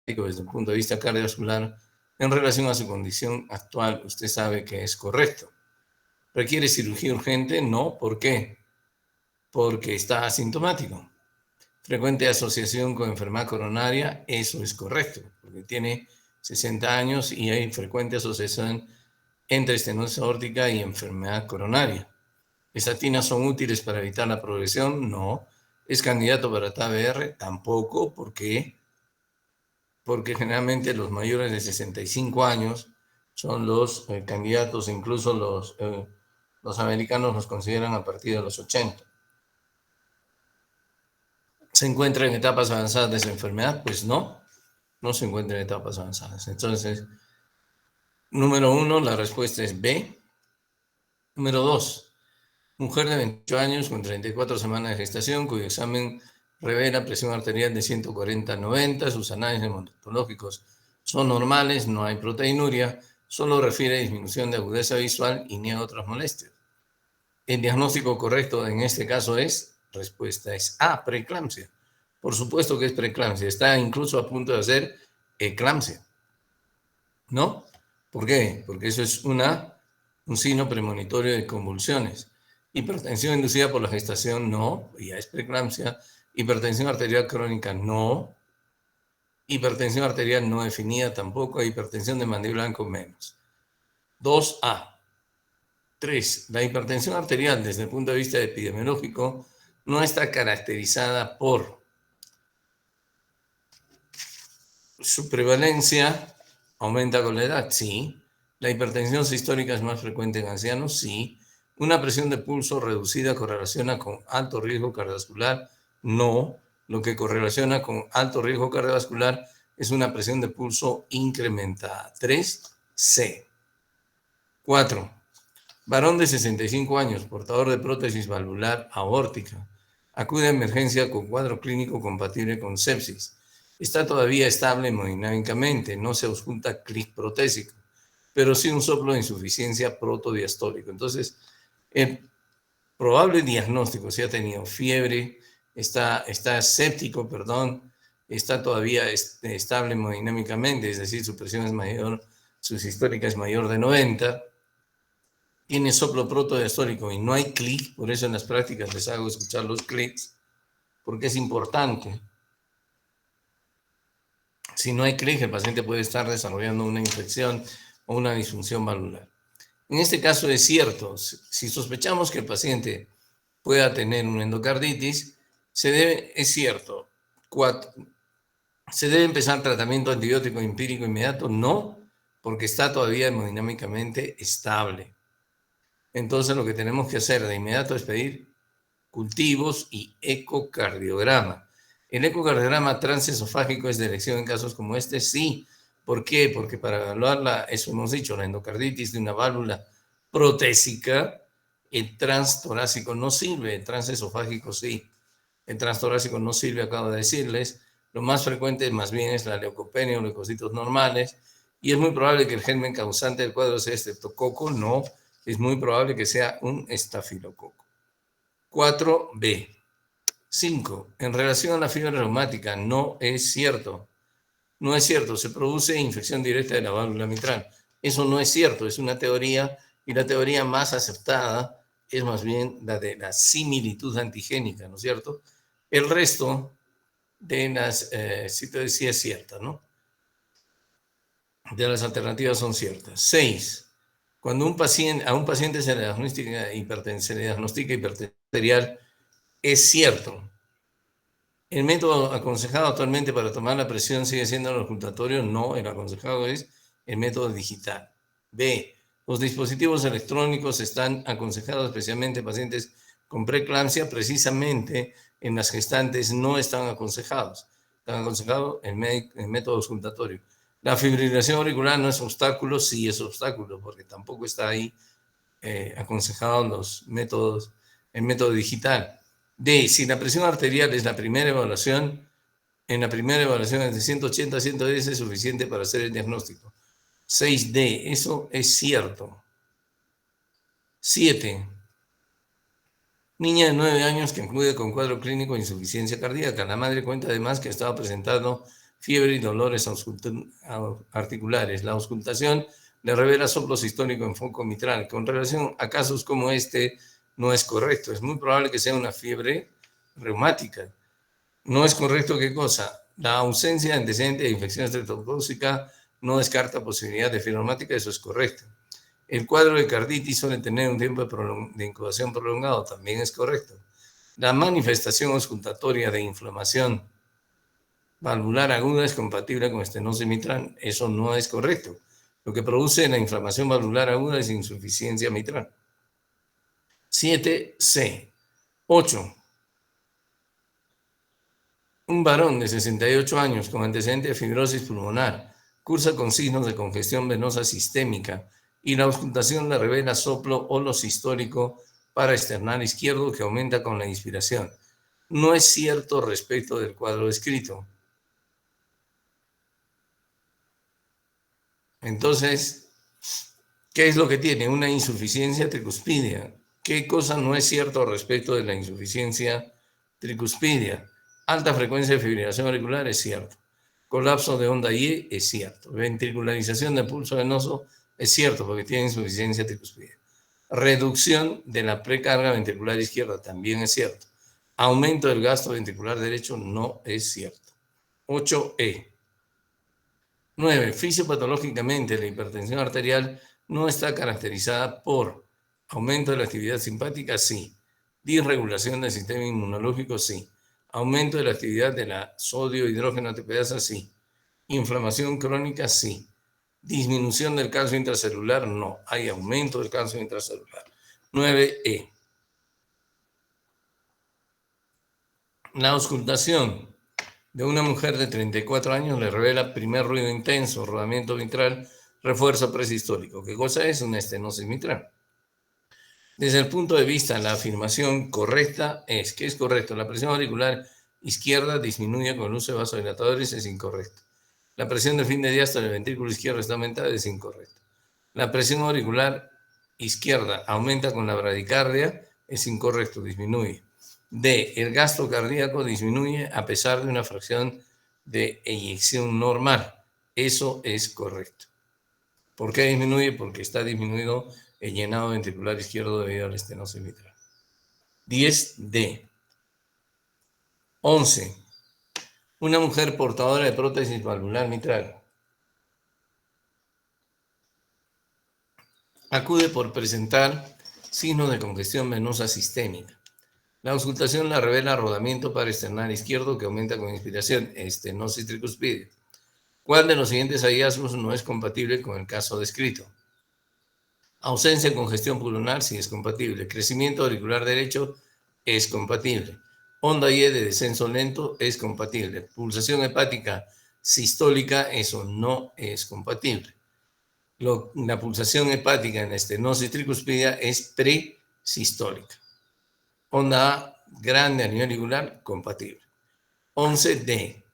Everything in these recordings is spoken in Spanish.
desde el punto de vista cardiovascular en relación a su condición actual, usted sabe que es correcto. ¿Requiere cirugía urgente? No. ¿Por qué? Porque está asintomático. Frecuente asociación con enfermedad coronaria, eso es correcto, porque tiene 60 años y hay frecuente asociación entre estenosis aórtica y enfermedad coronaria. ¿Estatinas son útiles para evitar la progresión? No. ¿Es candidato para TAVR? Tampoco. ¿Por qué? Porque generalmente los mayores de 65 años son los candidatos, incluso los americanos los consideran a partir de los 80. ¿Se encuentra en etapas avanzadas de esa enfermedad? Pues no, no se encuentra en etapas avanzadas. Entonces, número 1, la respuesta es B. Número 2, mujer de 28 años con 34 semanas de gestación, cuyo examen revela presión arterial de 140/90, sus análisis hematológicos son normales, no hay proteinuria, solo refiere a disminución de agudeza visual y niega otras molestias. El diagnóstico correcto en este caso es, respuesta es A, preeclampsia. Por supuesto que es preeclampsia, está incluso a punto de hacer eclampsia, ¿no? ¿Por qué? Porque eso es un signo premonitorio de convulsiones. Hipertensión inducida por la gestación, no, ya es preeclampsia. Hipertensión arterial crónica, no. Hipertensión arterial no definida tampoco. Hipertensión de mandíbula blanco, menos. 2A. 3. La hipertensión arterial desde el punto de vista epidemiológico no está caracterizada por su prevalencia, aumenta con la edad, sí. La hipertensión sistólica es más frecuente en ancianos, sí. Una presión de pulso reducida correlaciona con alto riesgo cardiovascular, no. Lo que correlaciona con alto riesgo cardiovascular es una presión de pulso incrementada. 3C. 4. Varón de 65 años, portador de prótesis valvular aórtica. Acude a emergencia con cuadro clínico compatible con sepsis. Está todavía estable hemodinámicamente, no se ausculta clic protésico, pero sí un soplo de insuficiencia protodiastólico. Entonces, el probable diagnóstico, si ha tenido fiebre, está séptico, está todavía estable hemodinámicamente, es decir, su presión es mayor, su sistólica es mayor de 90, tiene soplo protodiastólico y no hay clic, por eso en las prácticas les hago escuchar los clics, porque es importante. Si no hay clic, el paciente puede estar desarrollando una infección o una disfunción valvular. En este caso es cierto, si sospechamos que el paciente pueda tener una endocarditis, es cierto, 4, ¿se debe empezar tratamiento antibiótico empírico inmediato? No, porque está todavía hemodinámicamente estable. Entonces lo que tenemos que hacer de inmediato es pedir cultivos y ecocardiograma. ¿El ecocardiograma transesofágico es de elección en casos como este? Sí. ¿Por qué? Porque para evaluar eso hemos dicho, la endocarditis de una válvula protésica, el transtorácico no sirve, el transesofágico sí. El transtorácico no sirve, acabo de decirles. Lo más frecuente más bien es la leucopenia o leucocitos normales, y es muy probable que el germen causante del cuadro sea estreptococo, no, es muy probable que sea un estafilococo. 4B. 5. En relación a la fiebre reumática, no es cierto. No es cierto, se produce infección directa de la válvula mitral. Eso no es cierto, es una teoría, y la teoría más aceptada es más bien la de la similitud antigénica, ¿no es cierto? El resto de las situaciones sí es cierta, ¿no? De las alternativas son ciertas. 6. Cuando a un paciente se le diagnostica hipertensión arterial, es cierto. El método aconsejado actualmente para tomar la presión sigue siendo el auscultatorio. No, el aconsejado es el método digital. B. Los dispositivos electrónicos están aconsejados especialmente en pacientes con preeclampsia. Precisamente en las gestantes no están aconsejados. Están aconsejados el método auscultatorio. La fibrilación auricular no es obstáculo, sí es obstáculo, porque tampoco está ahí aconsejado el método digital. D. Si la presión arterial es la primera evaluación, en la primera evaluación es de 180 a 110 es suficiente para hacer el diagnóstico. 6D, eso es cierto. 7. Niña de 9 años que acude con cuadro clínico de insuficiencia cardíaca. La madre cuenta además que ha estado presentando fiebre y dolores articulares. La auscultación le revela soplo sistólico en foco mitral. Con relación a casos como este, no es correcto. Es muy probable que sea una fiebre reumática. No es correcto, ¿qué cosa? La ausencia de antecedente de infección estreptocócica no descarta posibilidad de fiebre reumática, eso es correcto. El cuadro de carditis suele tener un tiempo de incubación prolongado, también es correcto. La manifestación auscultatoria de inflamación valvular aguda es compatible con estenosis mitral, eso no es correcto. Lo que produce la inflamación valvular aguda es insuficiencia mitral. 7C. 8. Un varón de 68 años con antecedente de fibrosis pulmonar cursa con signos de congestión venosa sistémica y la auscultación le revela soplo holosistólico paraesternal izquierdo que aumenta con la inspiración. No es cierto respecto del cuadro descrito. Entonces, ¿qué es lo que tiene? Una insuficiencia tricuspidia. ¿Qué cosa no es cierto respecto de la insuficiencia tricuspidia? Alta frecuencia de fibrilación auricular es cierto. Colapso de onda Y es cierto. Ventricularización del pulso venoso es cierto porque tiene insuficiencia tricuspidia. Reducción de la precarga ventricular izquierda también es cierto. Aumento del gasto ventricular derecho no es cierto. 8E. 9. Fisiopatológicamente, la hipertensión arterial no está caracterizada por aumento de la actividad simpática, sí. Disregulación del sistema inmunológico, sí. Aumento de la actividad de la sodio-hidrógeno ATPasa, sí. Inflamación crónica, sí. Disminución del calcio intracelular, no. Hay aumento del calcio intracelular. 9E. La auscultación de una mujer de 34 años le revela primer ruido intenso, rodamiento mitral, refuerzo presistólico. ¿Qué cosa es? Una estenosis mitral. Desde el punto de vista, la afirmación correcta es, ¿qué es correcto? La presión auricular izquierda disminuye con el uso de vasodilatadores, es incorrecto. La presión de fin de diástole del ventrículo izquierdo está aumentada, es incorrecto. La presión auricular izquierda aumenta con la bradicardia, es incorrecto, disminuye. D. El gasto cardíaco disminuye a pesar de una fracción de eyección normal. Eso es correcto. ¿Por qué disminuye? Porque está disminuido el llenado ventricular izquierdo debido a la estenosis mitral. 10D. 11. Una mujer portadora de prótesis valvular mitral acude por presentar signos de congestión venosa sistémica. La auscultación la revela rodamiento paraesternal izquierdo que aumenta con inspiración, estenosis tricuspidia. ¿Cuál de los siguientes hallazgos no es compatible con el caso descrito? Ausencia de congestión pulmonar, sí es compatible. Crecimiento auricular derecho, es compatible. Onda Y de descenso lento, es compatible. Pulsación hepática sistólica, eso no es compatible. La pulsación hepática en estenosis tricuspidia es presistólica. Onda A grande a nivel auricular, compatible. 11D.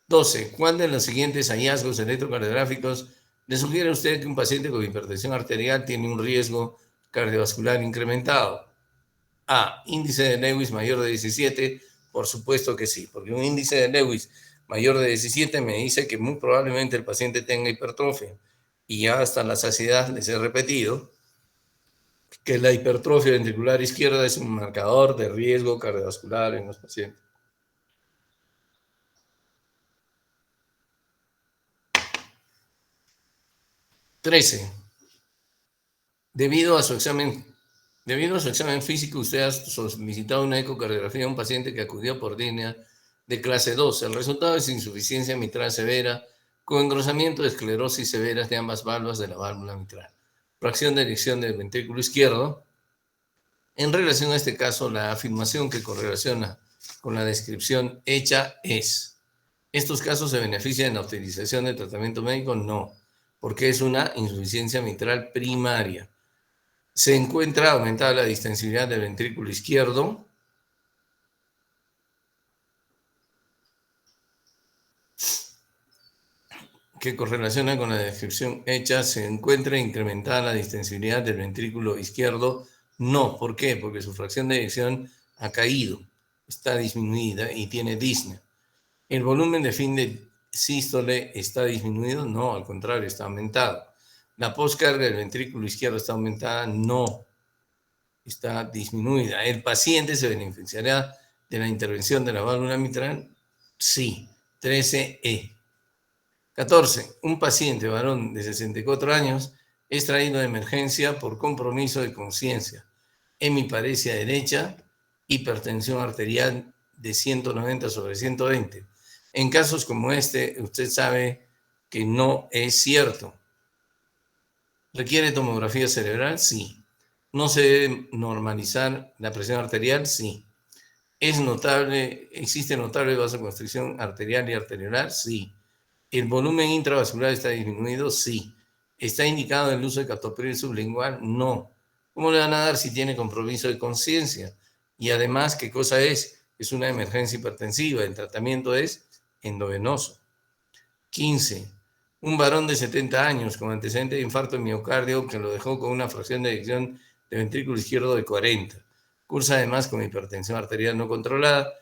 12. ¿Cuál de los siguientes hallazgos electrocardiográficos le sugiere a usted que un paciente con hipertensión arterial tiene un riesgo cardiovascular incrementado? A. Índice de Lewis mayor de 17. Por supuesto que sí, porque un índice de Lewis mayor de 17 me dice que muy probablemente el paciente tenga hipertrofia. Y ya hasta la saciedad les he repetido que la hipertrofia ventricular izquierda es un marcador de riesgo cardiovascular en los pacientes. 13. Debido a su examen físico, usted ha solicitado una ecocardiografía a un paciente que acudió por disnea de clase 2. El resultado es insuficiencia mitral severa con engrosamiento de esclerosis severas de ambas válvulas de la válvula mitral. Fracción de eyección del ventrículo izquierdo. En relación a este caso, la afirmación que correlaciona con la descripción hecha es: ¿estos casos se benefician de la utilización de tratamiento médico? No, porque es una insuficiencia mitral primaria. Se encuentra aumentada la distensibilidad del ventrículo izquierdo. Que correlaciona con la descripción hecha, se encuentra incrementada la distensibilidad del ventrículo izquierdo. No, ¿por qué? Porque su fracción de eyección ha caído, está disminuida y tiene disnea. El volumen de fin de sístole está disminuido? No, al contrario, está aumentado. La postcarga del ventrículo izquierdo está aumentada, no, está disminuida. ¿El paciente se beneficiará de la intervención de la válvula mitral? Sí, 13E. 14. Un paciente varón de 64 años es traído de emergencia por compromiso de conciencia, hemiparesia derecha, hipertensión arterial de 190/120. En casos como este, usted sabe que no es cierto. ¿Requiere tomografía cerebral? Sí. ¿No se debe normalizar la presión arterial? Sí. ¿Existe notable vasoconstricción arterial y arteriolar? Sí. ¿El volumen intravascular está disminuido? Sí. ¿Está indicado el uso de captopril sublingual? No. ¿Cómo le van a dar si tiene compromiso de conciencia? Y además, ¿qué cosa es? Es una emergencia hipertensiva. El tratamiento es endovenoso. 15. Un varón de 70 años con antecedente de infarto de miocardio que lo dejó con una fracción de eyección de ventrículo izquierdo de 40. Cursa además con hipertensión arterial no controlada,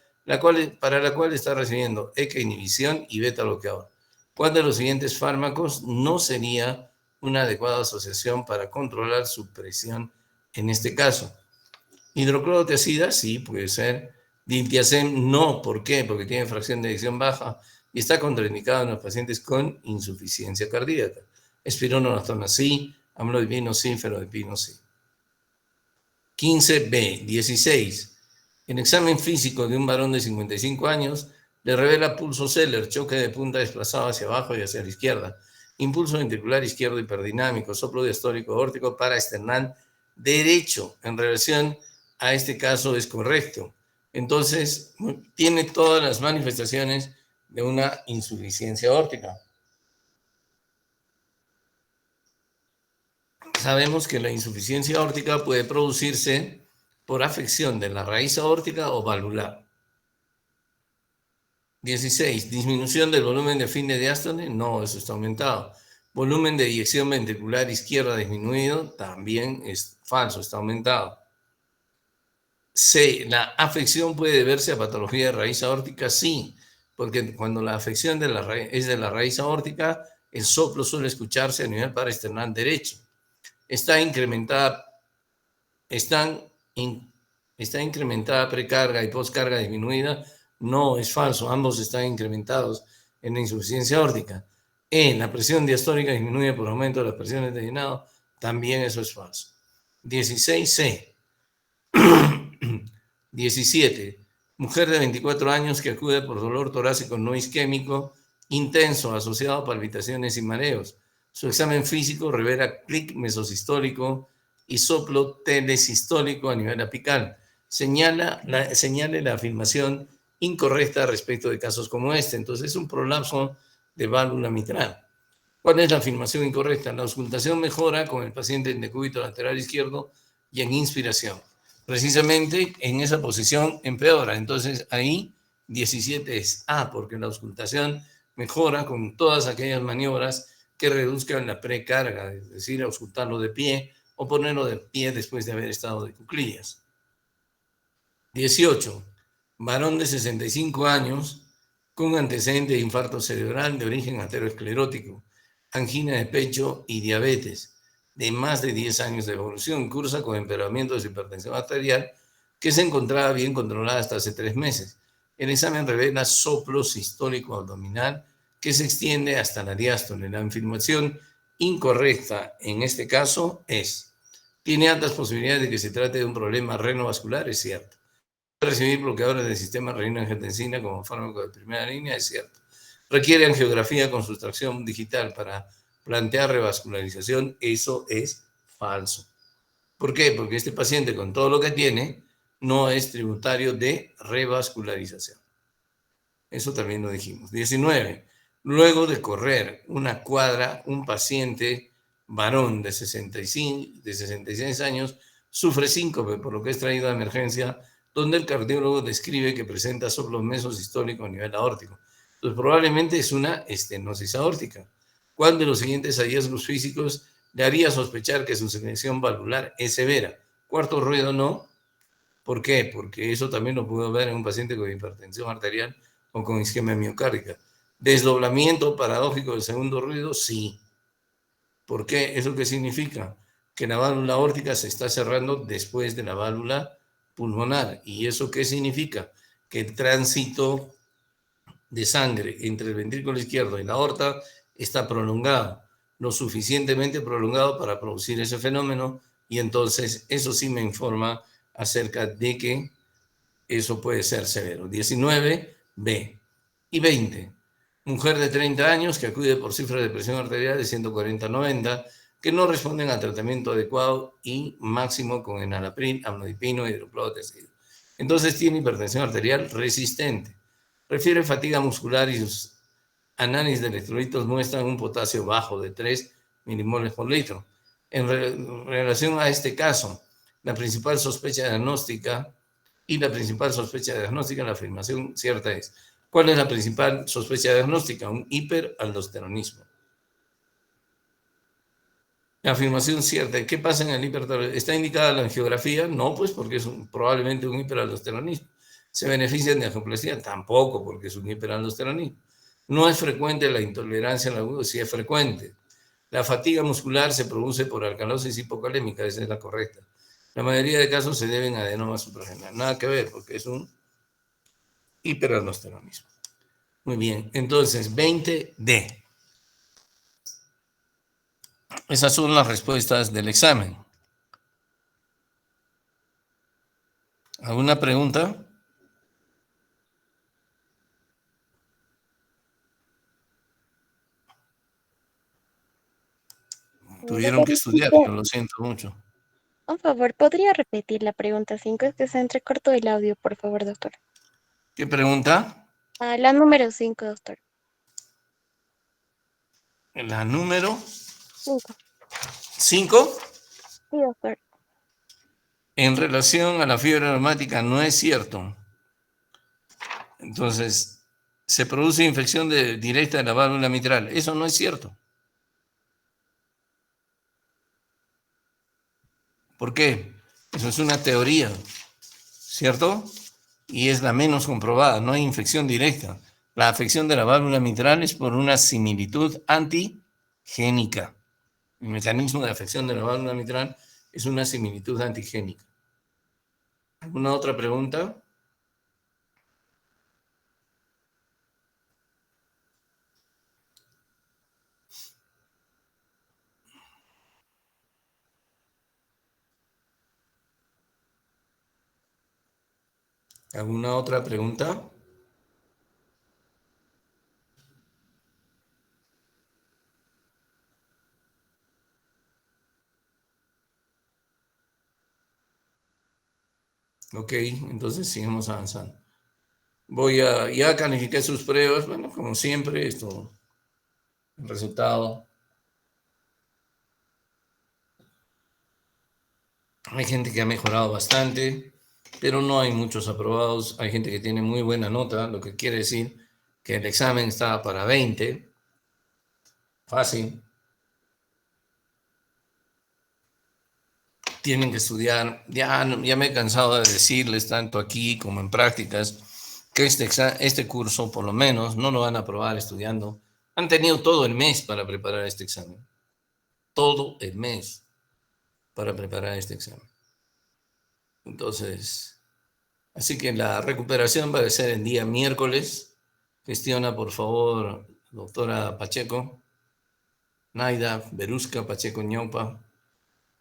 para la cual está recibiendo ECA inhibición y beta bloqueador. ¿Cuál de los siguientes fármacos no sería una adecuada asociación para controlar su presión en este caso? Hidroclorotiazida, sí, puede ser. Diltiazem, no. ¿Por qué? Porque tiene fracción de eyección baja y está contraindicado en los pacientes con insuficiencia cardíaca. Espironolactona, sí. Amlodipino, sí. Fenodiprino, sí. 15B, 16. En examen físico de un varón de 55 años, le revela pulso Zeller, choque de punta desplazado hacia abajo y hacia la izquierda, impulso ventricular izquierdo hiperdinamico, soplo diastólico aórtico paraesternal derecho. En relación a este caso es correcto. Entonces, tiene todas las manifestaciones de una insuficiencia aórtica. Sabemos que la insuficiencia aórtica puede producirse por afección de la raíz aórtica o valvular. 16. Disminución del volumen de fin de diástole. No, eso está aumentado. Volumen de eyección ventricular izquierda disminuido. También es falso, está aumentado. C. ¿La afección puede deberse a patología de raíz aórtica? Sí, porque cuando la afección es de la raíz aórtica, el soplo suele escucharse a nivel paraesternal derecho. Está incrementada precarga y postcarga disminuida. No, es falso, ambos están incrementados en la insuficiencia aórtica. La presión diastólica disminuye por aumento de las presiones de llenado. También eso es falso. 16C. 17. Mujer de 24 años que acude por dolor torácico no isquémico intenso asociado a palpitaciones y mareos. Su examen físico revela clic mesosistólico y soplo telesistólico a nivel apical. Señale la afirmación incorrecta respecto de casos como este. Entonces es un prolapso de válvula mitral. ¿Cuál es la afirmación incorrecta? La auscultación mejora con el paciente en decúbito lateral izquierdo y en inspiración. Precisamente en esa posición empeora. Entonces ahí 17 es A, porque la auscultación mejora con todas aquellas maniobras que reduzcan la precarga, es decir, auscultarlo de pie o ponerlo de pie después de haber estado de cuclillas. 18. Varón de 65 años con antecedente de infarto cerebral de origen aterosclerótico, angina de pecho y diabetes de más de 10 años de evolución, cursa con empeoramiento de su hipertensión arterial que se encontraba bien controlada hasta hace 3 meses. El examen revela soplo sistólico abdominal que se extiende hasta la diástole. La afirmación incorrecta en este caso es: tiene altas posibilidades de que se trate de un problema renovascular, es cierto. Recibir bloqueadores del sistema renina-angiotensina como fármaco de primera línea, es cierto. Requiere angiografía con sustracción digital para plantear revascularización, eso es falso. ¿Por qué? Porque este paciente, con todo lo que tiene, no es tributario de revascularización. Eso también lo dijimos. 19. Luego de correr una cuadra, un paciente varón de 66 años sufre síncope, por lo que es traído a emergencia, donde el cardiólogo describe que presenta soplo mesosistólico a nivel aórtico. Entonces, probablemente es una estenosis aórtica. ¿Cuál de los siguientes hallazgos físicos le haría sospechar que su secreción valvular es severa? Cuarto ruido, no. ¿Por qué? Porque eso también lo pudo ver en un paciente con hipertensión arterial o con isquemia miocárdica. ¿Desdoblamiento paradójico del segundo ruido? Sí. ¿Por qué? ¿Eso qué significa? Que la válvula aórtica se está cerrando después de la válvula pulmonar. ¿Y eso qué significa? Que el tránsito de sangre entre el ventrículo izquierdo y la aorta está prolongado, lo suficientemente prolongado para producir ese fenómeno, y entonces eso sí me informa acerca de que eso puede ser severo. 19, B. Y 20. Mujer de 30 años que acude por cifras de presión arterial de 140-90, que no responden al tratamiento adecuado y máximo con enalapril, amlodipino, hidroclorotiazida. Entonces tiene hipertensión arterial resistente. Refiere fatiga muscular y sus análisis de electrolitos muestran un potasio bajo de 3 milimoles por litro. En relación a este caso, la principal sospecha diagnóstica la afirmación cierta es: ¿cuál es la principal sospecha diagnóstica? Un hiperaldosteronismo. La afirmación cierta: ¿qué pasa en el hiperaldosteronismo? ¿Está indicada la angiografía? No, pues porque es probablemente un hiperaldosteronismo. ¿Se benefician de angioplastía? Tampoco, porque es un hiperaldosteronismo. No es frecuente la intolerancia al agua, sí es frecuente. La fatiga muscular se produce por alcalosis hipocalémica, esa es la correcta. La mayoría de casos se deben a adenoma suprarrenal. Nada que ver, porque es un hiperaldosteronismo. Muy bien, entonces 20D. Esas son las respuestas del examen. ¿Alguna pregunta? Tuvieron que estudiar, yo lo siento mucho. Por favor, ¿podría repetir la pregunta 5? Es que se entrecortó el audio, por favor, doctor. ¿Qué pregunta? La número 5, doctor. La número 5. 5. Sí, doctor. En relación a la fiebre reumática, no es cierto. Entonces, se produce infección directa de la válvula mitral. Eso no es cierto. ¿Por qué? Eso es una teoría, ¿cierto? Y es la menos comprobada. No hay infección directa. La afección de la válvula mitral es por una similitud antigénica. El mecanismo de afección de la válvula mitral es una similitud antigénica. ¿Alguna otra pregunta? ¿Alguna otra pregunta? Ok, entonces sigamos avanzando. Ya califiqué sus pruebas, bueno, como siempre, el resultado. Hay gente que ha mejorado bastante, pero no hay muchos aprobados. Hay gente que tiene muy buena nota, lo que quiere decir que el examen estaba para 20, fácil. Tienen que estudiar. Ya me he cansado de decirles, tanto aquí como en prácticas, que este curso, por lo menos, no lo van a aprobar estudiando. Han tenido todo el mes para preparar este examen. Todo el mes para preparar este examen. Entonces, así que la recuperación va a ser el día miércoles. Gestiona, por favor, doctora Pacheco, Naida Berusca Pacheco Ñaupa.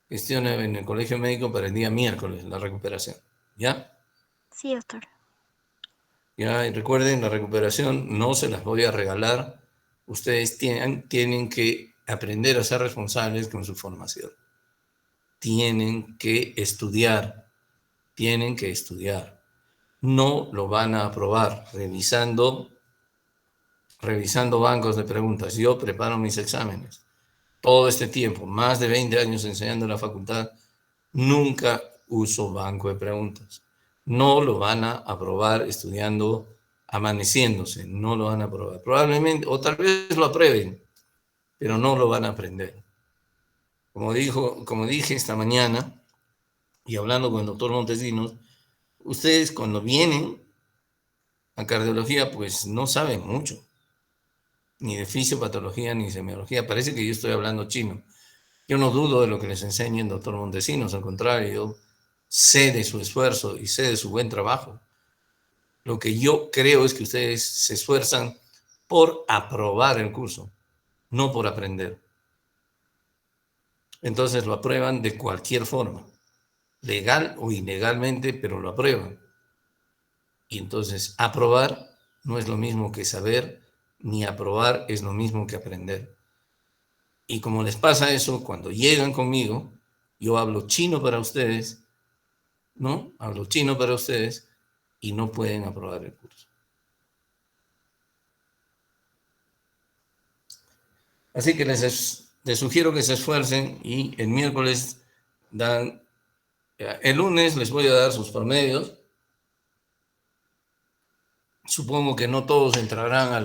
Gestiona en el colegio médico para el día miércoles la recuperación. ¿Ya? Sí, doctor. Ya, y recuerden, la recuperación no se las voy a regalar. Ustedes tienen que aprender a ser responsables con su formación. Tienen que estudiar. Tienen que estudiar. No lo van a aprobar revisando bancos de preguntas. Yo preparo mis exámenes. Todo este tiempo, más de 20 años enseñando en la facultad, nunca uso banco de preguntas. No lo van a aprobar estudiando amaneciéndose. No lo van a aprobar. Probablemente, o tal vez lo aprueben, pero no lo van a aprender. Como dije esta mañana, y hablando con el doctor Montesinos, ustedes cuando vienen a cardiología, pues no saben mucho. ni de fisiopatología, ni semiología. Parece que yo estoy hablando chino. Yo no dudo de lo que les enseña el doctor Montesinos, al contrario, yo sé de su esfuerzo y sé de su buen trabajo. Lo que yo creo es que ustedes se esfuerzan por aprobar el curso, no por aprender. Entonces lo aprueban de cualquier forma, legal o ilegalmente, pero lo aprueban. Y entonces aprobar no es lo mismo que saber, ni aprobar es lo mismo que aprender. Y como les pasa eso, cuando llegan conmigo, yo hablo chino para ustedes, ¿no? Hablo chino para ustedes y no pueden aprobar el curso. Así que les sugiero que se esfuercen y el miércoles dan, el lunes les voy a dar sus promedios. Supongo que no todos entrarán a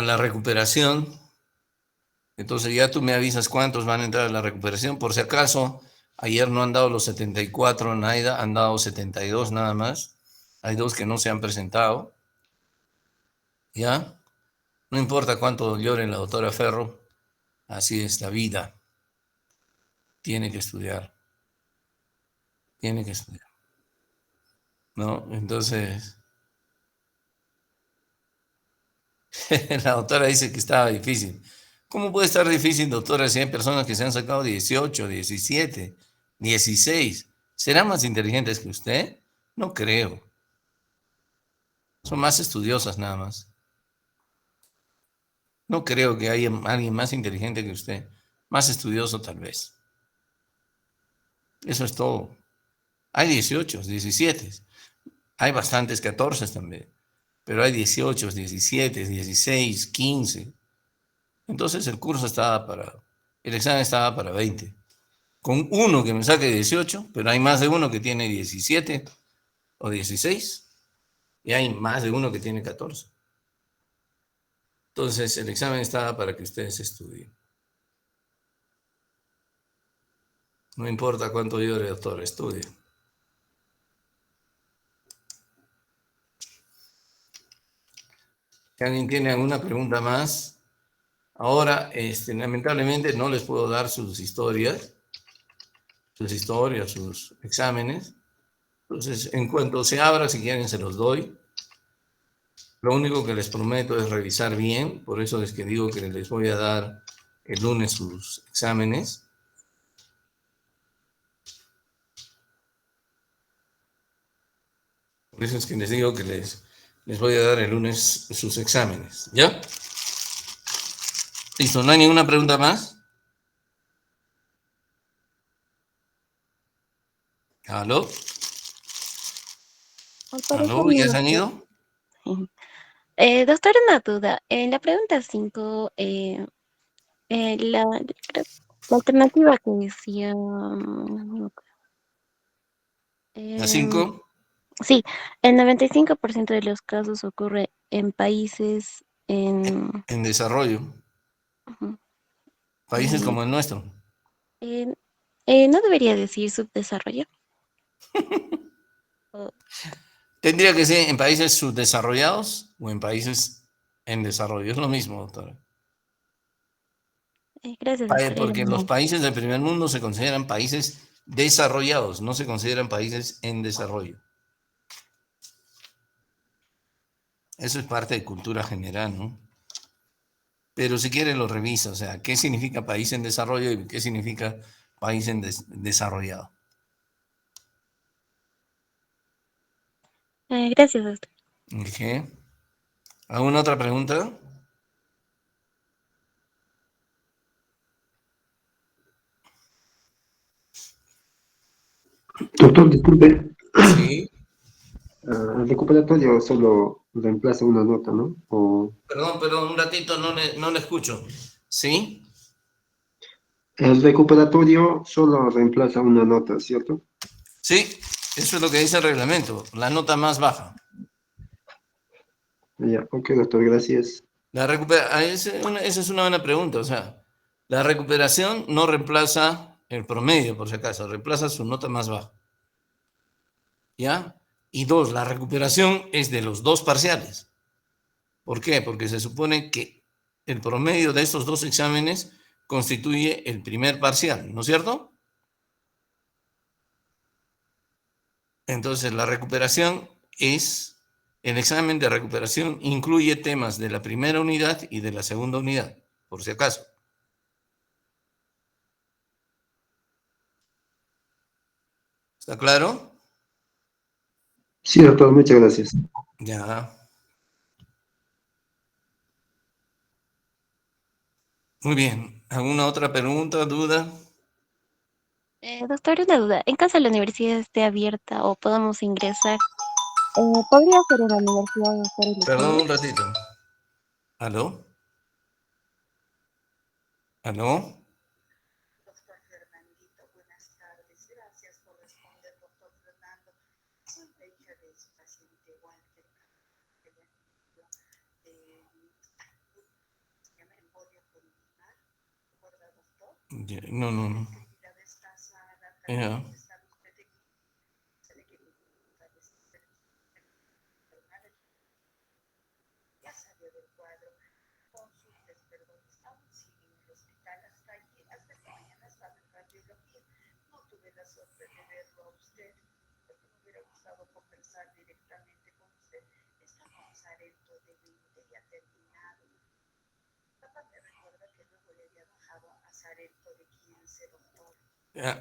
la recuperación. Entonces ya tú me avisas cuántos van a entrar a la recuperación. Por si acaso, ayer no han dado los 74 en AIDA, han dado 72 nada más. Hay 2 que no se han presentado. ¿Ya? No importa cuánto llore la doctora Ferro, así es la vida. Tiene que estudiar. Tiene que estudiar. ¿No? Entonces, la doctora dice que estaba difícil. ¿Cómo puede estar difícil, doctora, si hay personas que se han sacado 18, 17, 16? ¿Serán más inteligentes que usted? No creo. Son más estudiosas nada más. No creo que haya alguien más inteligente que usted. Más estudioso tal vez. Eso es todo. Hay 18, 17. Hay bastantes 14 también. Pero hay 18, 17, 16, 15. Entonces el curso estaba el examen estaba para 20. Con uno que me saque 18, pero hay más de uno que tiene 17 o 16. Y hay más de uno que tiene 14. Entonces el examen estaba para que ustedes estudien. No importa cuánto llore, doctor, estudie. Si alguien tiene alguna pregunta más, ahora, lamentablemente no les puedo dar sus historias, sus exámenes. Entonces, en cuanto se abra, si quieren, se los doy. Lo único que les prometo es revisar bien, por eso es que digo que les voy a dar el lunes sus exámenes. Por eso es que les digo que les voy a dar el lunes sus exámenes. ¿Ya? Listo, ¿no hay ninguna pregunta más? ¿Aló? Al parecer ¿Aló? no, ¿Ya se han doctor. ido? Doctor, una duda. En la pregunta 5, la alternativa que decía, ¿Las em, 5? sí, el 95% de los casos ocurre en países En desarrollo. ujú, Países y como el nuestro. en- no debería decir subdesarrollo. O, Tendría que ser en países subdesarrollados o en países en desarrollo. Es lo mismo, doctora. gracias, doctor. Era Porque los muy- países del primer mundo se consideran países desarrollados, no se consideran países en desarrollo. Eso es parte de cultura general, ¿no? Pero si quiere lo revisa, o sea, ¿qué significa país en desarrollo y qué significa país en desarrollado? Gracias, doctor. ¿Ok? ¿Alguna otra pregunta? Doctor, disculpe, Sí. el recuperatorio solo reemplaza una nota, ¿no? O Perdón, un ratito, no le escucho. ¿Sí? el recuperatorio solo reemplaza una nota, ¿cierto? Sí, eso es lo que dice el reglamento, la nota más baja. Ya, ok, doctor, gracias. Esa es una buena pregunta, o sea, la recuperación no reemplaza el promedio, por si acaso, reemplaza su nota más baja. ¿Ya? Y dos, la recuperación es de los dos parciales. ¿Por qué? Porque se supone que el promedio de estos dos exámenes constituye el primer parcial, ¿no es cierto? Entonces, la recuperación el examen de recuperación incluye temas de la primera unidad y de la segunda unidad, por si acaso. ¿Está claro? Sí, doctor, muchas gracias. Ya. Muy bien. ¿Alguna otra pregunta, duda? Doctor, una duda. En caso la universidad esté abierta o podamos ingresar, ¿podría ser en la universidad hacer el Perdón examen? un ratito. ¿Aló? ¿Aló? No, no, no. Ya.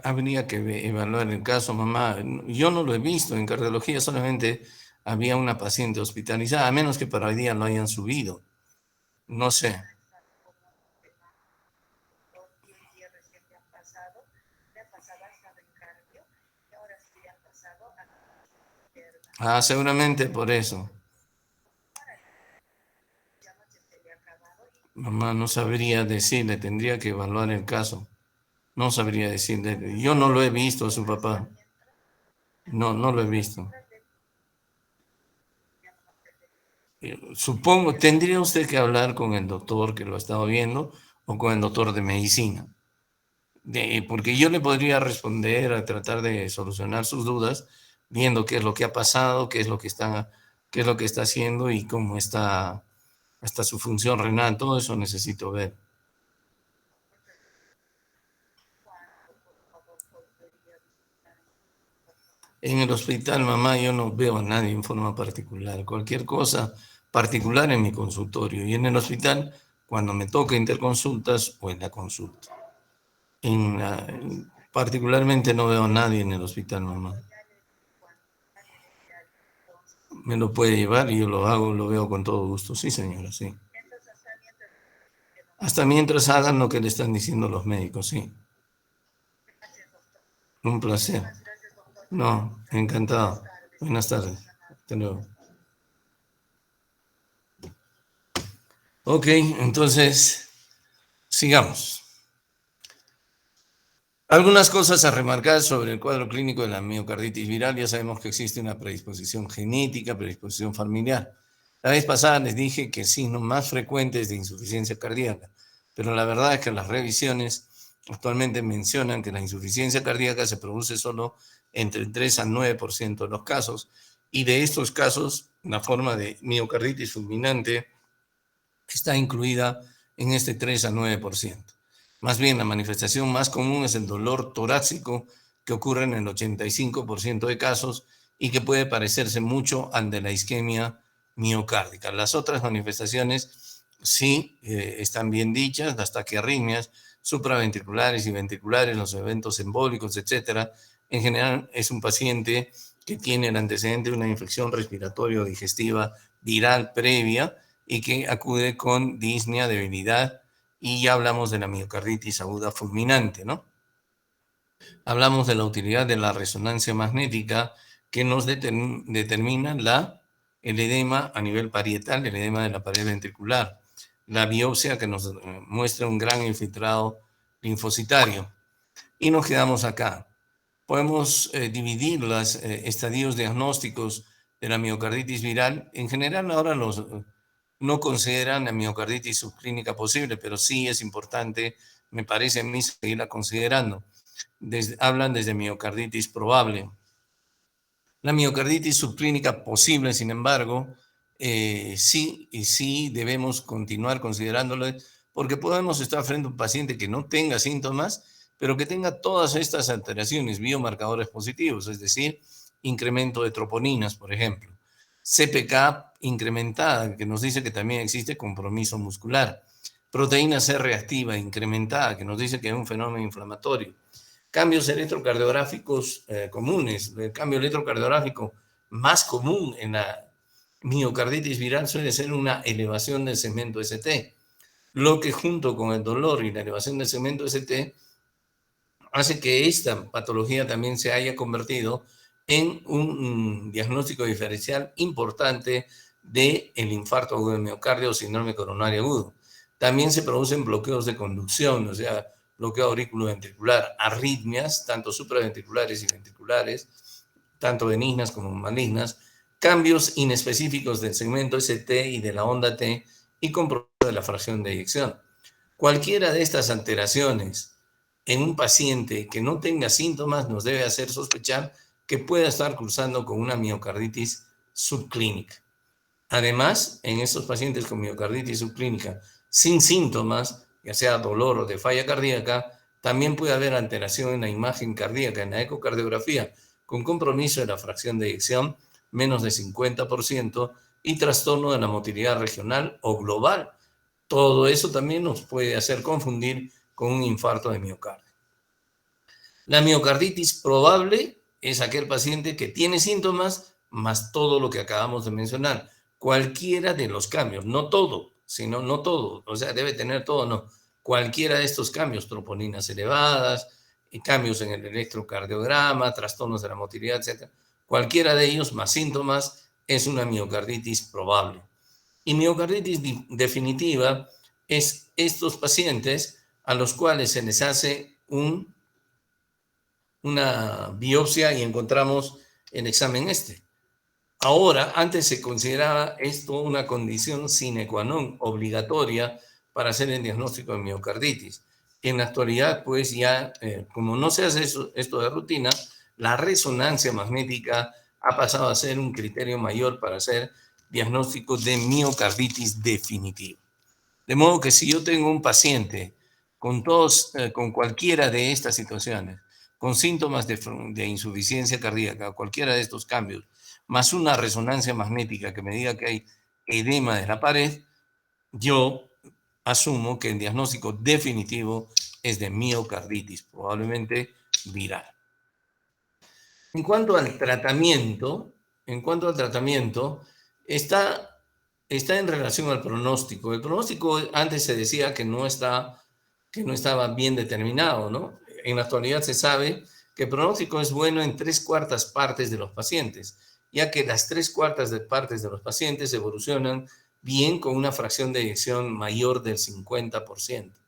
Habría que evaluar el caso, mamá. Yo no lo he visto en cardiología, solamente había una paciente hospitalizada, a menos que para hoy día lo hayan subido. No sé. Ah, seguramente por eso. Mamá, no sabría decirle, tendría que evaluar el caso. No sabría decirle. Yo no lo he visto a su papá. No, no lo he visto. Supongo, tendría usted que hablar con el doctor que lo ha estado viendo o con el doctor de medicina. Porque yo le podría responder a tratar de solucionar sus dudas viendo qué es lo que ha pasado, qué es lo que está haciendo y cómo está hasta su función renal. Todo eso necesito ver. En el hospital, mamá, yo no veo a nadie en forma particular. Cualquier cosa particular en mi consultorio y en el hospital cuando me toca interconsultas o en la consulta. Particularmente no veo a nadie en el hospital, mamá. Me lo puede llevar y yo lo hago, lo veo con todo gusto. Sí, señora, sí. Hasta mientras hagan lo que le están diciendo los médicos, sí. Un placer. No, encantado. Buenas tardes. Hasta luego. Ok, entonces, sigamos. Algunas cosas a remarcar sobre el cuadro clínico de la miocarditis viral. Ya sabemos que existe una predisposición genética, predisposición familiar. La vez pasada les dije que el signo más frecuente es de insuficiencia cardíaca, pero la verdad es que las revisiones actualmente mencionan que la insuficiencia cardíaca se produce solo entre el 3 al 9% de los casos, y de estos casos, la forma de miocarditis fulminante está incluida en este 3 a 9%. Más bien, la manifestación más común es el dolor torácico, que ocurre en el 85% de casos y que puede parecerse mucho al de la isquemia miocárdica. Las otras manifestaciones sí están bien dichas, las taquiarritmias supraventriculares y ventriculares, los eventos embólicos, etcétera. En general, es un paciente que tiene el antecedente de una infección respiratoria o digestiva viral previa y que acude con disnea, debilidad, y ya hablamos de la miocarditis aguda fulminante, ¿no? Hablamos de la utilidad de la resonancia magnética que nos determina el edema a nivel parietal, el edema de la pared ventricular, la biopsia que nos muestra un gran infiltrado linfocitario. Y nos quedamos acá. Podemos dividir los estadios diagnósticos de la miocarditis viral. En general, ahora no consideran la miocarditis subclínica posible, pero sí es importante, me parece a mí, seguirla considerando. Hablan desde miocarditis probable. La miocarditis subclínica posible, sin embargo, sí y sí debemos continuar considerándolo, porque podemos estar frente a un paciente que no tenga síntomas, pero que tenga todas estas alteraciones, biomarcadores positivos, es decir, incremento de troponinas, por ejemplo, CPK incrementada, que nos dice que también existe compromiso muscular, proteína C reactiva incrementada, que nos dice que es un fenómeno inflamatorio, cambios electrocardiográficos comunes. El cambio electrocardiográfico más común en la miocarditis viral suele ser una elevación del segmento ST, lo que junto con el dolor y la elevación del segmento ST hace que esta patología también se haya convertido en un diagnóstico diferencial importante del infarto agudo del miocardio o síndrome coronario agudo. También se producen bloqueos de conducción, o sea, bloqueo auriculoventricular, arritmias, tanto supraventriculares y ventriculares, tanto benignas como malignas, cambios inespecíficos del segmento ST y de la onda T y compromiso de la fracción de eyección. Cualquiera de estas alteraciones en un paciente que no tenga síntomas nos debe hacer sospechar que pueda estar cursando con una miocarditis subclínica. Además, en estos pacientes con miocarditis subclínica sin síntomas, ya sea dolor o de falla cardíaca, también puede haber alteración en la imagen cardíaca, en la ecocardiografía, con compromiso de la fracción de eyección menos de 50% y trastorno de la motilidad regional o global. Todo eso también nos puede hacer confundir con un infarto de miocardio. La miocarditis probable es aquel paciente que tiene síntomas más todo lo que acabamos de mencionar. Cualquiera de los cambios, no todo, sino no todo, o sea, debe tener todo, no. Cualquiera de estos cambios, troponinas elevadas, cambios en el electrocardiograma, trastornos de la motilidad, etc. Cualquiera de ellos más síntomas es una miocarditis probable. Y miocarditis definitiva es estos pacientes a los cuales se les hace una biopsia y encontramos el examen este. Ahora, antes se consideraba esto una condición sine qua non, obligatoria para hacer el diagnóstico de miocarditis. En la actualidad, pues ya, como no se hace esto de rutina, la resonancia magnética ha pasado a ser un criterio mayor para hacer diagnóstico de miocarditis definitivo. De modo que si yo tengo un paciente con cualquiera de estas situaciones, con síntomas de insuficiencia cardíaca, cualquiera de estos cambios, más una resonancia magnética que me diga que hay edema de la pared, yo asumo que el diagnóstico definitivo es de miocarditis, probablemente viral. En cuanto al tratamiento, está en relación al pronóstico. El pronóstico antes se decía que no estaba bien determinado, ¿no? En la actualidad se sabe que el pronóstico es bueno en 3/4 partes de los pacientes, ya que las 3/4 partes de los pacientes evolucionan bien con una fracción de eyección mayor del 50%.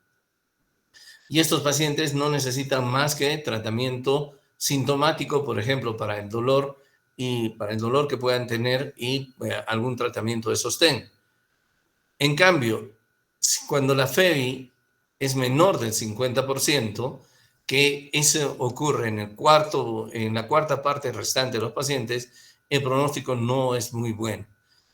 Y estos pacientes no necesitan más que tratamiento sintomático, por ejemplo, para el dolor que puedan tener y algún tratamiento de sostén. En cambio, cuando la FEBI es menor del 50%, que eso ocurre en la cuarta parte restante de los pacientes, el pronóstico no es muy bueno.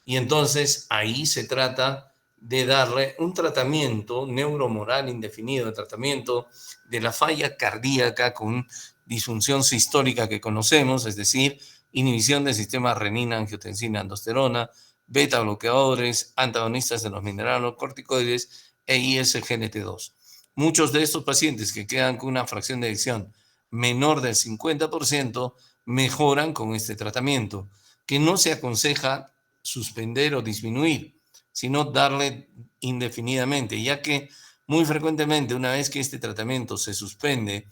Y entonces ahí se trata de darle un tratamiento neuromoral indefinido, el tratamiento de la falla cardíaca con disfunción sistólica que conocemos, es decir, inhibición del sistema renina, angiotensina, aldosterona, beta bloqueadores, antagonistas de los mineralocorticoides e ISGLT2. Muchos de estos pacientes que quedan con una fracción de eyección menor del 50% mejoran con este tratamiento, que no se aconseja suspender o disminuir, sino darle indefinidamente, ya que muy frecuentemente una vez que este tratamiento se suspende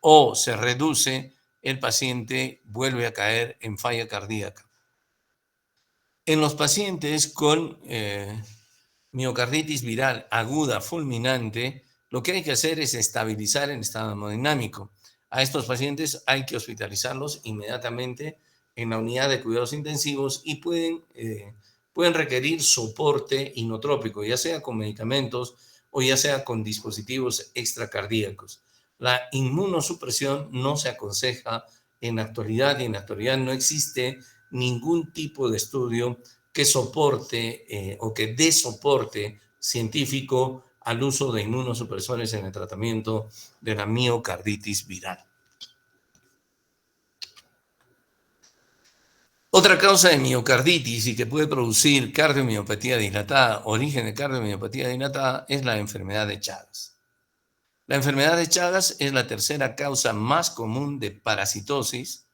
o se reduce, el paciente vuelve a caer en falla cardíaca. En los pacientes con miocarditis viral aguda fulminante, lo que hay que hacer es estabilizar el estado hemodinámico. A estos pacientes hay que hospitalizarlos inmediatamente en la unidad de cuidados intensivos y pueden requerir soporte inotrópico, ya sea con medicamentos o ya sea con dispositivos extracardíacos. La inmunosupresión no se aconseja en la actualidad y en la actualidad no existe ningún tipo de estudio que soporte o que dé soporte científico al uso de inmunosupresores en el tratamiento de la miocarditis viral. Otra causa de miocarditis y que puede producir cardiomiopatía dilatada, origen de cardiomiopatía dilatada, es la enfermedad de Chagas. La enfermedad de Chagas es la tercera causa más común de parasitosis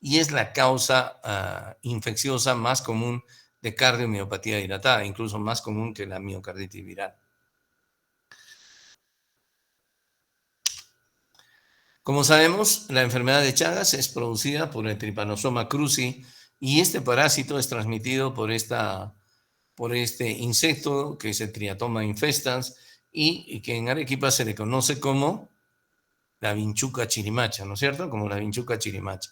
y es la causa infecciosa más común de cardiomiopatía dilatada, incluso más común que la miocarditis viral. Como sabemos, la enfermedad de Chagas es producida por el Trypanosoma cruzi y este parásito es transmitido por este insecto que es el Triatoma infestans y que en Arequipa se le conoce como la vinchuca chirimacha, ¿no es cierto? Como la vinchuca chirimacha.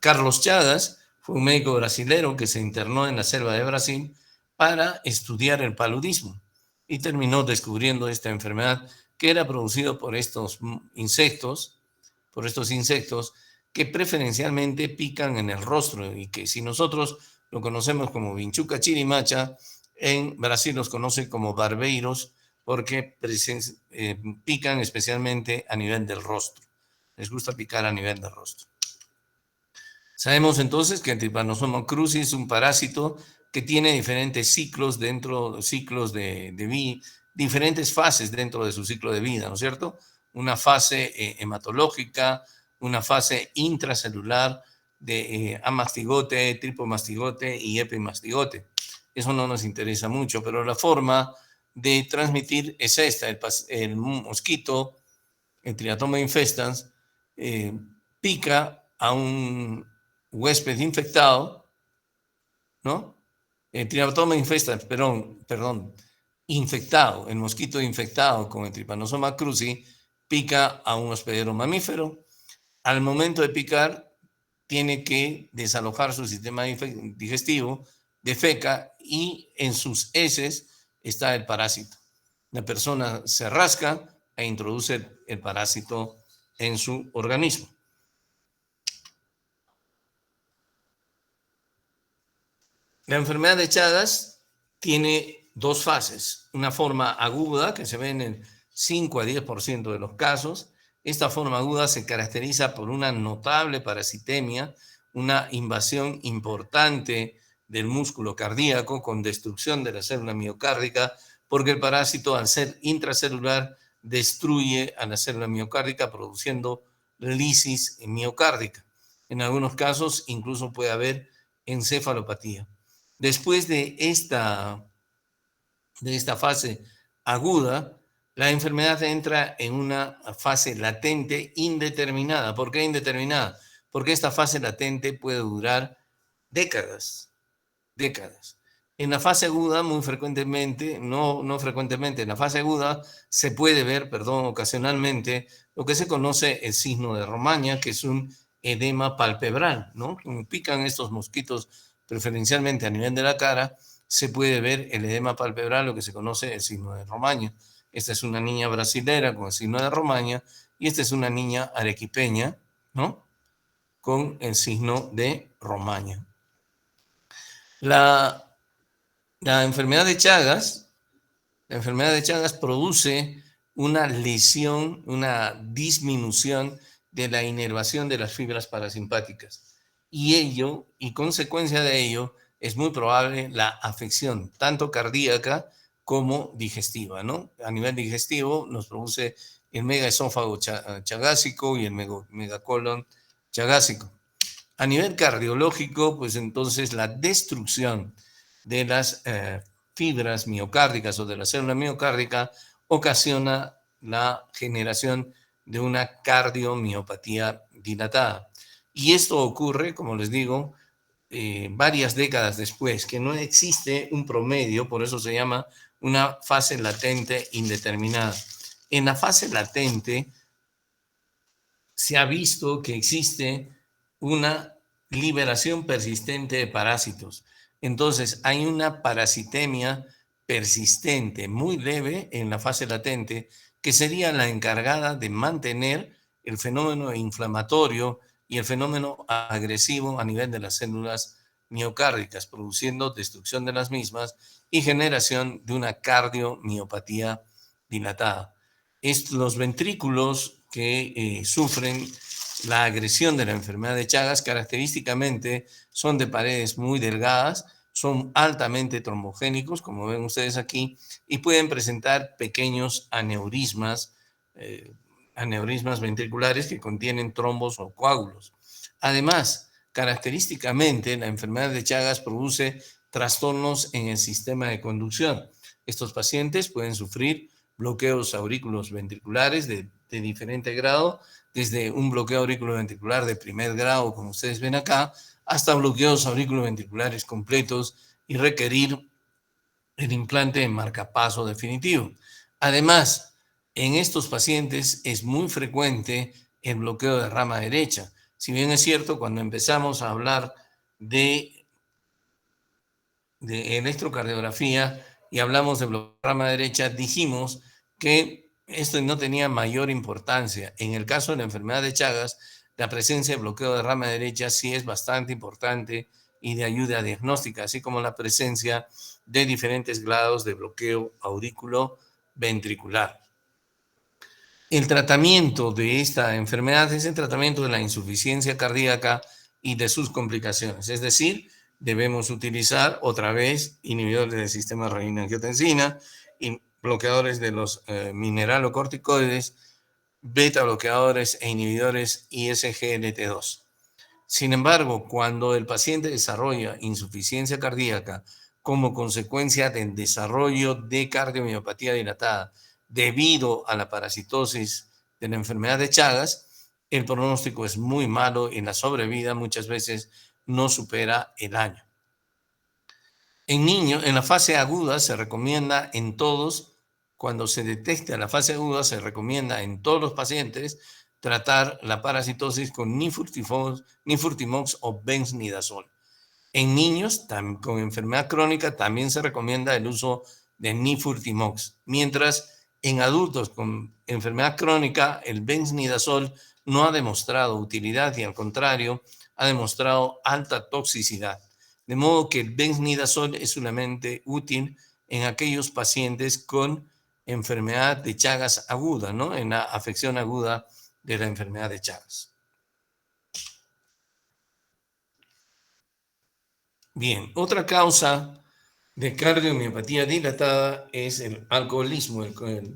Carlos Chagas fue un médico brasilero que se internó en la selva de Brasil para estudiar el paludismo y terminó descubriendo esta enfermedad que era producido por estos insectos que preferencialmente pican en el rostro y que si nosotros lo conocemos como vinchuca chirimacha, en Brasil los conocen como barbeiros porque pican especialmente a nivel del rostro. Les gusta picar a nivel del rostro. Sabemos entonces que el Trypanosoma cruzi es un parásito que tiene diferentes ciclos diferentes fases dentro de su ciclo de vida, ¿no es cierto? Una fase hematológica, una fase intracelular de amastigote, tripomastigote y epimastigote. Eso no nos interesa mucho, pero la forma de transmitir es esta. El mosquito, el Triatoma infestans, pica a un huésped infectado, ¿no? El Triatoma infestans, perdón, infectado, el mosquito infectado con el Trypanosoma cruzi pica a un hospedero mamífero. Al momento de picar, tiene que desalojar su sistema digestivo, defeca y en sus heces está el parásito. La persona se rasca e introduce el parásito en su organismo. La enfermedad de Chagas tiene dos fases. Una forma aguda que se ve en el 5 a 10% de los casos. Esta forma aguda se caracteriza por una notable parasitemia, una invasión importante del músculo cardíaco con destrucción de la célula miocárdica, porque el parásito, al ser intracelular, destruye a la célula miocárdica produciendo lisis miocárdica. En algunos casos incluso puede haber encefalopatía. Después de esta fase aguda, la enfermedad entra en una fase latente indeterminada. ¿Por qué indeterminada? Porque esta fase latente puede durar décadas. En la fase aguda, muy frecuentemente, no frecuentemente, en la fase aguda se puede ver, ocasionalmente, lo que se conoce el signo de Romaña, que es un edema palpebral, ¿no? Como pican estos mosquitos preferencialmente a nivel de la cara, se puede ver el edema palpebral, lo que se conoce el signo de Romaña. Esta es una niña brasilera con el signo de Romaña y esta es una niña arequipeña, ¿no? Con el signo de Romaña. La enfermedad de Chagas produce una lesión, una disminución de la inervación de las fibras parasimpáticas. Y consecuencia de ello, es muy probable la afección, tanto cardíaca como digestiva, ¿no? A nivel digestivo nos produce el megaesófago chagásico y el megacolon chagásico. A nivel cardiológico, pues entonces la destrucción de las fibras miocárdicas o de la célula miocárdica ocasiona la generación de una cardiomiopatía dilatada. Y esto ocurre, como les digo, varias décadas después, que no existe un promedio, por eso se llama una fase latente indeterminada. En la fase latente se ha visto que existe una liberación persistente de parásitos. Entonces, hay una parasitemia persistente, muy leve en la fase latente, que sería la encargada de mantener el fenómeno inflamatorio y el fenómeno agresivo a nivel de las células miocárdicas, produciendo destrucción de las mismas y generación de una cardiomiopatía dilatada. Los ventrículos que sufren la agresión de la enfermedad de Chagas característicamente son de paredes muy delgadas, son altamente trombogénicos, como ven ustedes aquí, y pueden presentar pequeños aneurismas ventriculares que contienen trombos o coágulos. Además, característicamente, la enfermedad de Chagas produce trastornos en el sistema de conducción. Estos pacientes pueden sufrir bloqueos aurículos ventriculares de diferente grado, desde un bloqueo auriculoventricular de primer grado, como ustedes ven acá, hasta bloqueos auriculoventriculares completos y requerir el implante de marcapaso definitivo. Además, en estos pacientes es muy frecuente el bloqueo de rama derecha. Si bien es cierto, cuando empezamos a hablar de electrocardiografía y hablamos de bloqueo de rama derecha, dijimos que esto no tenía mayor importancia. En el caso de la enfermedad de Chagas, la presencia de bloqueo de rama derecha sí es bastante importante y de ayuda diagnóstica, así como la presencia de diferentes grados de bloqueo aurículo ventricular. El tratamiento de esta enfermedad es el tratamiento de la insuficiencia cardíaca y de sus complicaciones, es decir, debemos utilizar otra vez inhibidores del sistema renina-angiotensina y bloqueadores de los mineralocorticoides, beta bloqueadores e inhibidores ISGLT2. Sin embargo, cuando el paciente desarrolla insuficiencia cardíaca como consecuencia del desarrollo de cardiomiopatía dilatada debido a la parasitosis de la enfermedad de Chagas, el pronóstico es muy malo y la sobrevida muchas veces no supera el año. En niños, en la fase aguda se recomienda en todos, cuando se detecta la fase aguda, se recomienda en todos los pacientes tratar la parasitosis con nifurtimox o benznidazol. En niños con enfermedad crónica también se recomienda el uso de nifurtimox, mientras en adultos con enfermedad crónica el benznidazol no ha demostrado utilidad y al contrario ha demostrado alta toxicidad. De modo que el benznidazol es solamente útil en aquellos pacientes con enfermedad de Chagas aguda, ¿no? En la afección aguda de la enfermedad de Chagas. Bien, otra causa de cardiomiopatía dilatada es el alcoholismo,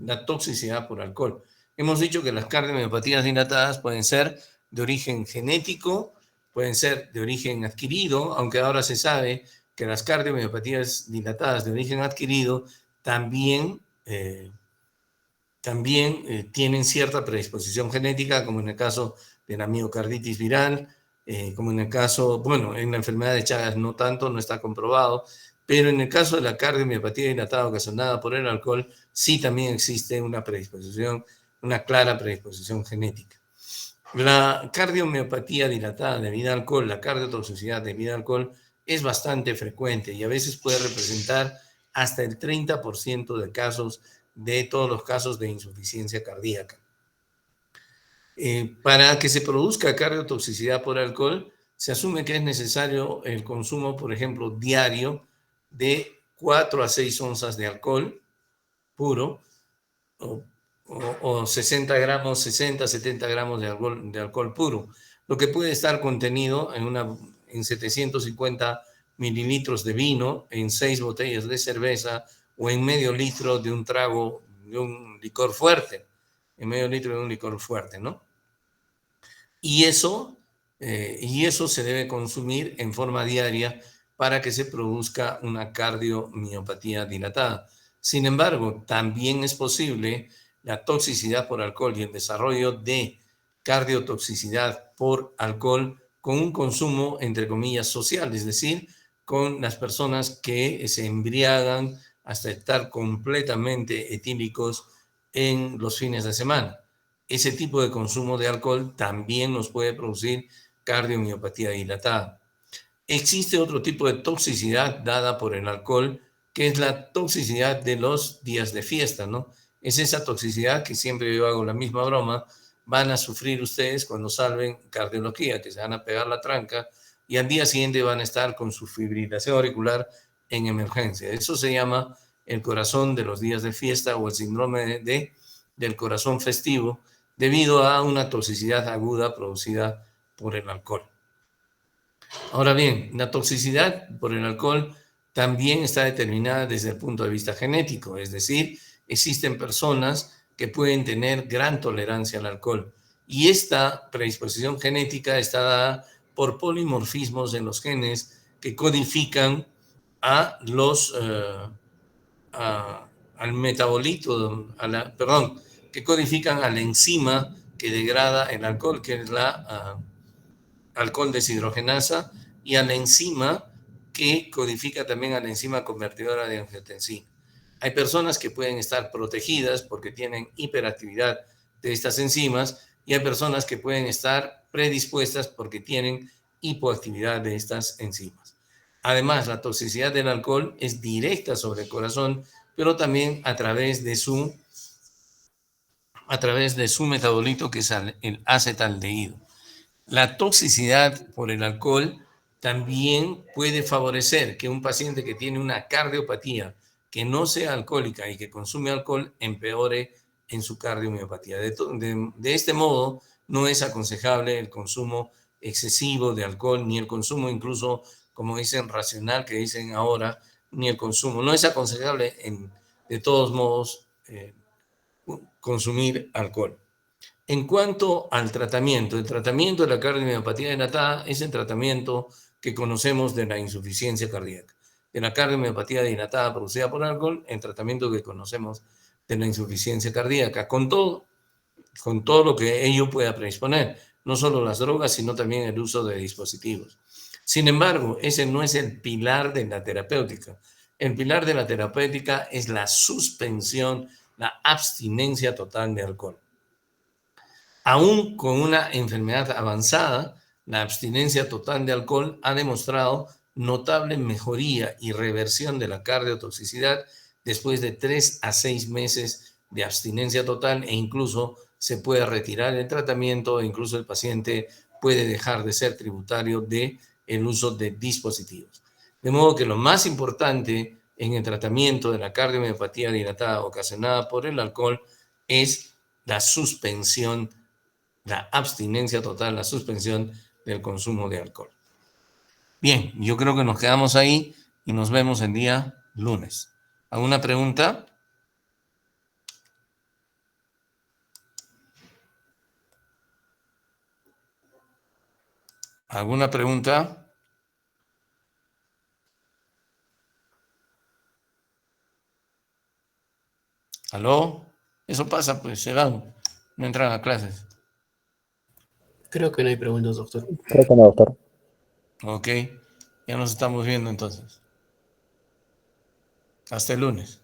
la toxicidad por alcohol. Hemos dicho que las cardiomiopatías dilatadas pueden ser de origen genético, pueden ser de origen adquirido, aunque ahora se sabe que las cardiomiopatías dilatadas de origen adquirido también tienen cierta predisposición genética, como en el caso de la miocarditis viral, como en el caso, bueno, en la enfermedad de Chagas no tanto, no está comprobado, pero en el caso de la cardiomiopatía dilatada ocasionada por el alcohol, sí también existe una predisposición, una clara predisposición genética. La cardiomiopatía dilatada debido al alcohol, la cardiotoxicidad debido al alcohol, es bastante frecuente y a veces puede representar hasta el 30% de todos los casos de insuficiencia cardíaca. Para que se produzca cardiotoxicidad por alcohol, se asume que es necesario el consumo, por ejemplo, diario de 4 a 6 onzas de alcohol puro o 60 gramos, 60, 70 gramos de alcohol puro, lo que puede estar contenido en 750 mililitros de vino, en 6 botellas de cerveza o en medio litro de un trago de un licor fuerte, ¿no? Y eso se debe consumir en forma diaria para que se produzca una cardiomiopatía dilatada. Sin embargo, también es posible la toxicidad por alcohol y el desarrollo de cardiotoxicidad por alcohol con un consumo, entre comillas, social, es decir, con las personas que se embriagan hasta estar completamente etílicos en los fines de semana. Ese tipo de consumo de alcohol también nos puede producir cardiomiopatía dilatada. Existe otro tipo de toxicidad dada por el alcohol, que es la toxicidad de los días de fiesta, ¿no? Es esa toxicidad que siempre yo hago la misma broma, van a sufrir ustedes cuando salven cardiología, que se van a pegar la tranca y al día siguiente van a estar con su fibrilación auricular en emergencia. Eso se llama el corazón de los días de fiesta o el síndrome del corazón festivo, debido a una toxicidad aguda producida por el alcohol. Ahora bien, la toxicidad por el alcohol también está determinada desde el punto de vista genético, es decir, existen personas que pueden tener gran tolerancia al alcohol y esta predisposición genética está dada por polimorfismos en los genes que codifican a los al metabolito, que codifican a la enzima que degrada el alcohol, que es la alcohol deshidrogenasa, y a la enzima que codifica también a la enzima convertidora de angiotensina. Hay personas que pueden estar protegidas porque tienen hiperactividad de estas enzimas y hay personas que pueden estar predispuestas porque tienen hipoactividad de estas enzimas. Además, la toxicidad del alcohol es directa sobre el corazón, pero también a través de su metabolito, que es el acetaldehído. La toxicidad por el alcohol también puede favorecer que un paciente que tiene una cardiopatía que no sea alcohólica y que consume alcohol empeore en su cardiomiopatía. De este modo, no es aconsejable el consumo excesivo de alcohol, ni el consumo incluso, como dicen, racional, que dicen ahora, ni el consumo. No es aconsejable, de todos modos, consumir alcohol. En cuanto al tratamiento, el tratamiento de la cardiomiopatía dilatada es el tratamiento que conocemos de la insuficiencia cardíaca. De la cardiomiopatía dilatada producida por alcohol, el tratamiento que conocemos de la insuficiencia cardíaca, con todo lo que ello pueda predisponer, no solo las drogas, sino también el uso de dispositivos. Sin embargo, ese no es el pilar de la terapéutica. El pilar de la terapéutica es la suspensión, la abstinencia total de alcohol. Aún con una enfermedad avanzada, la abstinencia total de alcohol ha demostrado notable mejoría y reversión de la cardiotoxicidad después de 3 a 6 meses de abstinencia total, e incluso se puede retirar el tratamiento e incluso el paciente puede dejar de ser tributario del uso de dispositivos. De modo que lo más importante en el tratamiento de la cardiomiopatía dilatada ocasionada por el alcohol es la suspensión, la abstinencia total, la suspensión del consumo de alcohol. Bien, yo creo que nos quedamos ahí y nos vemos el día lunes. ¿Alguna pregunta? ¿Alguna pregunta? ¿Aló? Eso pasa, pues se van, no entran a clases. Creo que no hay preguntas, doctor. Creo que no, doctor. Ok, ya nos estamos viendo entonces. Hasta el lunes.